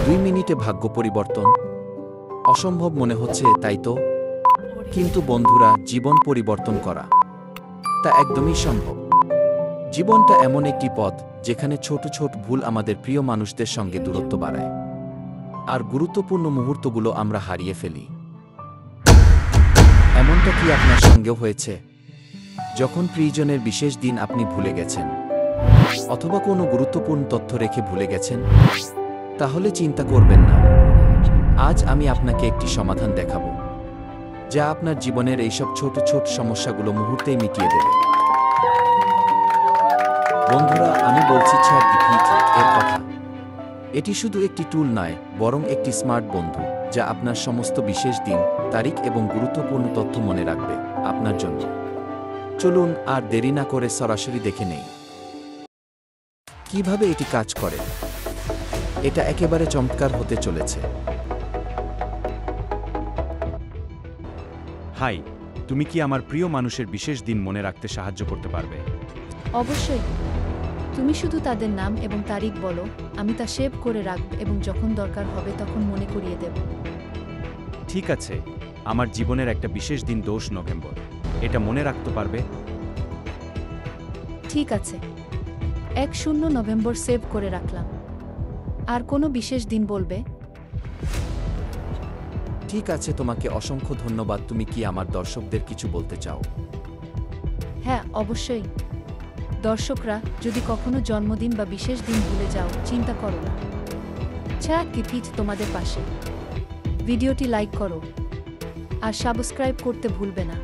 2 মিনিটে ভাগ্য পরিবর্তন অসম্ভব মনে হচ্ছে, তাই তো? কিন্তু বন্ধুরা, জীবন পরিবর্তন করা তা একদমই সম্ভব। জীবনটা এমন একটি পথ যেখানে ছোট ছোট ভুল আমাদের প্রিয় মানুষদের সঙ্গে দূরত্ব বাড়ায়, আর গুরুত্বপূর্ণ মুহূর্তগুলো আমরা হারিয়ে ফেলি। এমনটা কি আপনার সঙ্গেও হয়েছে? যখন প্রিয়জনের বিশেষ দিন আপনি ভুলে গেছেন, অথবা কোনো গুরুত্বপূর্ণ তথ্য রেখে ভুলে গেছেন? তাহলে চিন্তা করবেন না, আজ আমি আপনাকে একটি সমাধান দেখাবো, যা আপনার জীবনের এইসব ছোট ছোট সমস্যাগুলো মুহূর্তেই মিটিয়ে দেবে। বন্ধুরা, আমি বলছি চ্যাটজিপিটি এর কথা। এটি শুধু একটি টুল নয়, বরং একটি স্মার্ট বন্ধু, যা আপনার সমস্ত বিশেষ দিন, তারিখ এবং গুরুত্বপূর্ণ তথ্য মনে রাখবে আপনার জন্য। চলুন আর দেরি না করে সরাসরি দেখে নেই কিভাবে এটি কাজ করে। এটা একেবারে চমৎকার হতে চলেছে। হাই, তুমি কি আমার প্রিয় মানুষের বিশেষ দিন মনে রাখতে সাহায্য করতে পারবে? অবশ্যই। তুমি শুধু তাদের নাম এবং তারিখ বলো, আমি তা সেভ করে রাখব এবং যখন দরকার হবে তখন মনে করিয়ে দেব। ঠিক আছে, আমার জীবনের একটা বিশেষ দিন 10 নভেম্বর। এটা মনে রাখতে পারবে? ঠিক আছে, 10 নভেম্বর সেভ করে রাখলাম। আর কোনো বিশেষ দিন বলবে? ঠিক আছে, তোমাকে অসংখ্য ধন্যবাদ। তুমি কি আমার দর্শকদের কিছু বলতে চাও? হ্যাঁ, অবশ্যই। দর্শকরা, যদি কখনো জন্মদিন বা বিশেষ দিন ভুলে যাও, চিন্তা করো না, চ্যাটজিপিটি তোমাদের পাশে। ভিডিওটি লাইক করো আর সাবস্ক্রাইব করতে ভুলবে না।